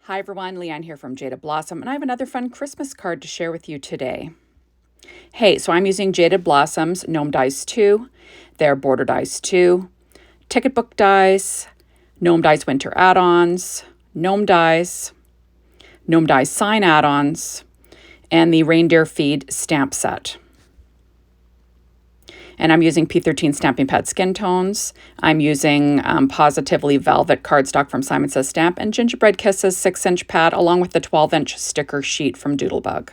Hi everyone, Leanne here from Jaded Blossom, and I have another fun Christmas card to share with you today. Hey, so I'm using Jaded Blossom's Gnome Dies 2, their Border Dies 2, Ticket Book Dies, Gnome Dies Winter Add Ons, Gnome Dies Sign Add Ons, and the Reindeer Feed stamp set. And I'm using P13 Stamping Pad Skin Tones. I'm using Positively Velvet cardstock from Simon Says Stamp and Gingerbread Kisses 6-inch pad along with the 12-inch sticker sheet from Doodlebug.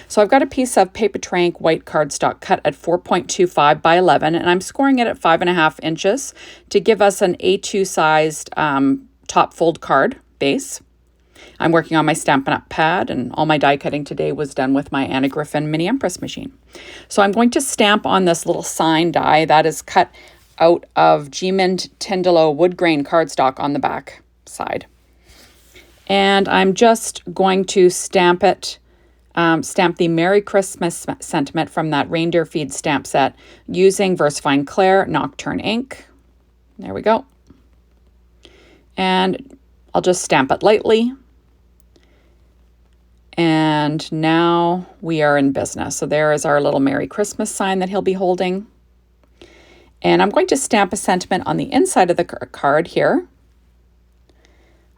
So I've got a piece of paper tray ink white cardstock cut at 4.25 by 11, and I'm scoring it at 5.5 inches to give us an A2 sized top fold card base. I'm working on my Stampin' Up! Pad, and all my die cutting today was done with my Anna Griffin Mini Empress machine. So I'm going to stamp on this little sign die that is cut out of G-Mint Tyndalo wood grain cardstock on the back side. And I'm just going to stamp it, stamp the Merry Christmas sentiment from that Reindeer Feed stamp set using VersaFine Clair Nocturne ink. There we go. And I'll just stamp it lightly. And now we are in business. So there is our little Merry Christmas sign that he'll be holding. And I'm going to stamp a sentiment on the inside of the card here.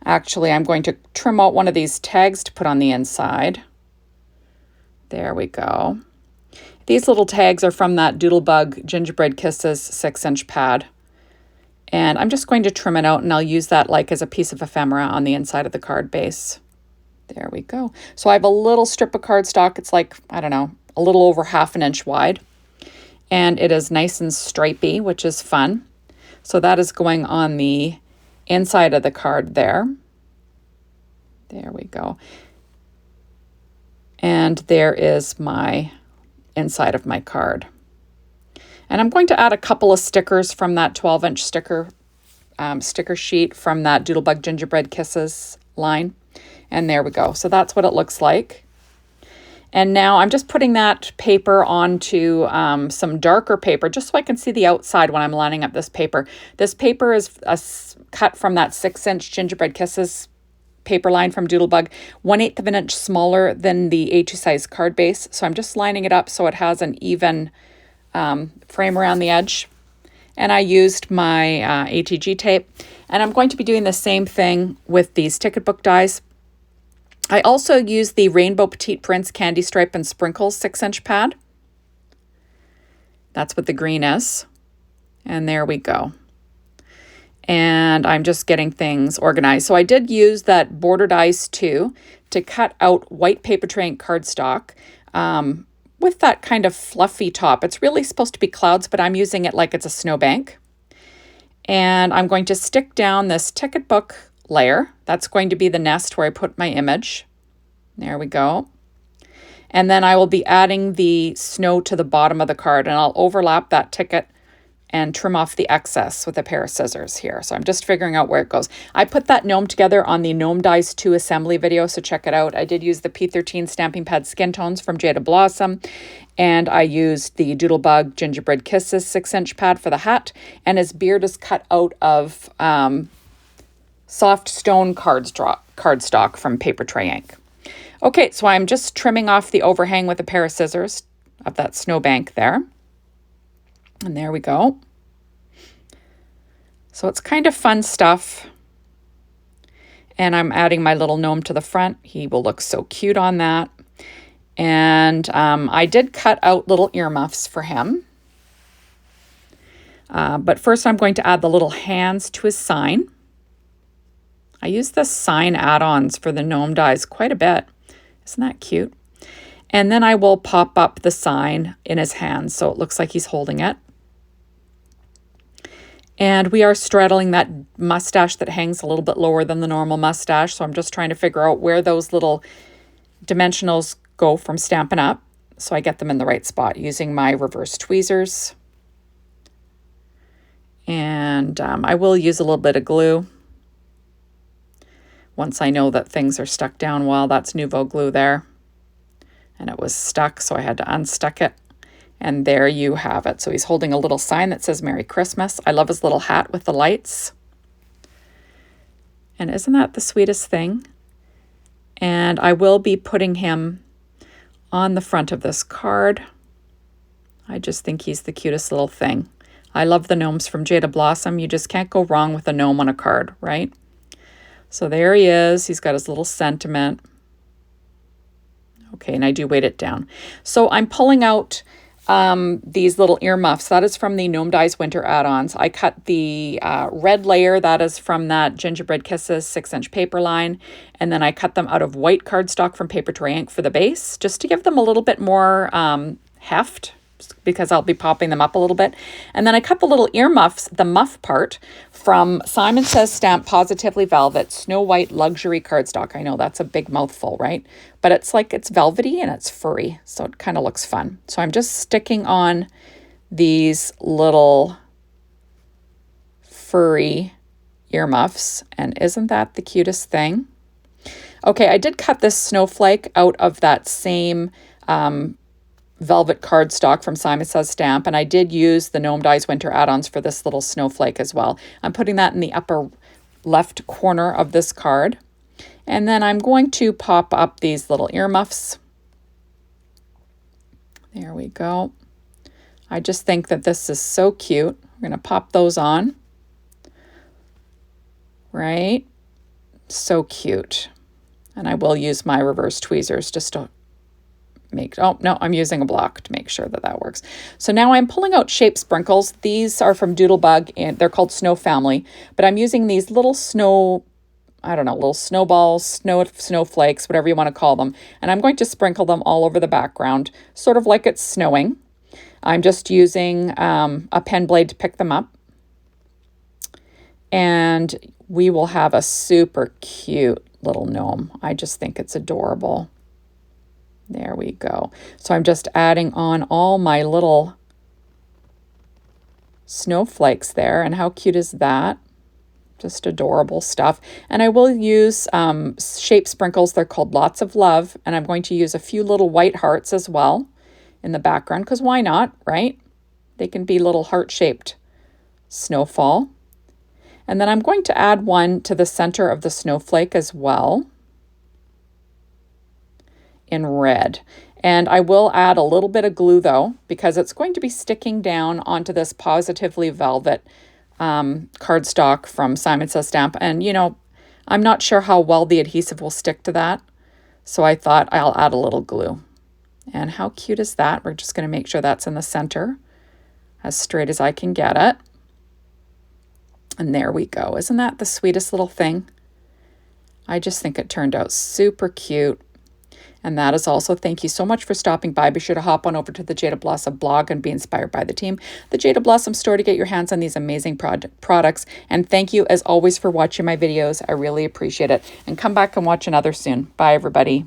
Actually, I'm going to trim out one of these tags to put on the inside. There we go. These little tags are from that Doodlebug Gingerbread Kisses 6-inch pad. And I'm just going to trim it out, and I'll use that like as a piece of ephemera on the inside of the card base. There we go. So I have a little strip of cardstock. It's like, I don't know, a little over 1/2 inch wide. And it is nice and stripy, which is fun. So that is going on the inside of the card there. There we go. And there is my inside of my card. And I'm going to add a couple of stickers from that 12-inch sticker sheet from that Doodlebug Gingerbread Kisses line. And there we go. So that's what it looks like. And now I'm just putting that paper onto some darker paper just so I can see the outside when I'm lining up this paper. This paper is cut from that 6-inch Gingerbread Kisses paper line from Doodlebug, 1/8 of an inch smaller than the A2 size card base. So I'm just lining it up so it has an even frame around the edge. And I used my ATG tape. And I'm going to be doing the same thing with these ticket book dies. I also used the Rainbow Petite Prince Candy Stripe and Sprinkles 6-inch pad. That's what the green is. And there we go. And I'm just getting things organized. So I did use that Border Dies 2 to cut out white paper tray ink cardstock with that kind of fluffy top. It's really supposed to be clouds, but I'm using it like it's a snowbank. And I'm going to stick down this ticket book layer. That's going to be the nest where I put my image. There we go. And then I will be adding the snow to the bottom of the card, and I'll overlap that ticket and trim off the excess with a pair of scissors here. So I'm just figuring out where it goes. I put that gnome together on the Gnome Dies 2 assembly video, so check it out. I did use the P13 Stamping Pad Skin Tones from Jaded Blossom, and I used the Doodlebug Gingerbread Kisses 6-inch pad for the hat, and his beard is cut out of soft stone cardstock from paper tray ink. Okay, so I'm just trimming off the overhang with a pair of scissors of that snowbank there. And there we go. So it's kind of fun stuff. And I'm adding my little gnome to the front. He will look so cute on that. And I did cut out little earmuffs for him. But first I'm going to add the little hands to his sign. I use the Sign Add Ons for the gnome dies quite a bit. Isn't that cute? And then I will pop up the sign in his hands so it looks like he's holding it. And we are straddling that mustache that hangs a little bit lower than the normal mustache. So I'm just trying to figure out where those little dimensionals go from Stampin' Up! So I get them in the right spot using my reverse tweezers. And I will use a little bit of glue once I know that things are stuck down well. That's Nouveau glue there. And it was stuck, so I had to unstuck it. And there you have it. So he's holding a little sign that says Merry Christmas. I love his little hat with the lights. And isn't that the sweetest thing? And I will be putting him on the front of this card. I just think he's the cutest little thing. I love the gnomes from Jaded Blossom. You just can't go wrong with a gnome on a card, right? So there he is. He's got his little sentiment. Okay, and I do weight it down. So I'm pulling out these little earmuffs. That is from the Gnome Dies Winter Add Ons. I cut the red layer. That is from that Gingerbread Kisses 6-inch paper line. And then I cut them out of white cardstock from Paper Tray Ink for the base, just to give them a little bit more heft, because I'll be popping them up a little bit. And then I cut the little earmuffs, the muff part, from Simon Says Stamp Positively Velvet Snow White Luxury Cardstock. I know that's a big mouthful, right? But it's like it's velvety and it's furry, so it kind of looks fun. So I'm just sticking on these little furry earmuffs, and isn't that the cutest thing? Okay, I did cut this snowflake out of that same velvet cardstock from Simon Says Stamp, and I did use the Gnome Dies Winter Add Ons for this little snowflake as well. I'm putting that in the upper left corner of this card. And then I'm going to pop up these little earmuffs. There we go. I just think that this is so cute. We're going to pop those on. Right? So cute. And I will use my reverse tweezers just to oh no, I'm using a block to make sure that that works. So now I'm pulling out shape sprinkles. These are from Doodlebug, and they're called Snow Family, but I'm using these little snow, I don't know, little snowballs, snowflakes, whatever you want to call them. And I'm going to sprinkle them all over the background, sort of like it's snowing. I'm just using a pen blade to pick them up. And we will have a super cute little gnome. I just think it's adorable. There we go. So I'm just adding on all my little snowflakes there. And how cute is that? Just adorable stuff. And I will use shape sprinkles. They're called Lots of Love. And I'm going to use a few little white hearts as well in the background, because why not, right? They can be little heart-shaped snowfall. And then I'm going to add one to the center of the snowflake as well, in red. And I will add a little bit of glue though, because it's going to be sticking down onto this Positively Velvet cardstock from Simon Says Stamp. And you know, I'm not sure how well the adhesive will stick to that, so I thought I'll add a little glue. And how cute is that? We're just going to make sure that's in the center, as straight as I can get it. And there we go. Isn't that the sweetest little thing? I just think it turned out super cute. And that is also, thank you so much for stopping by. Be sure to hop on over to the Jaded Blossom blog and be inspired by the team, the Jaded Blossom store, to get your hands on these amazing products. And thank you as always for watching my videos. I really appreciate it. And come back and watch another soon. Bye, everybody.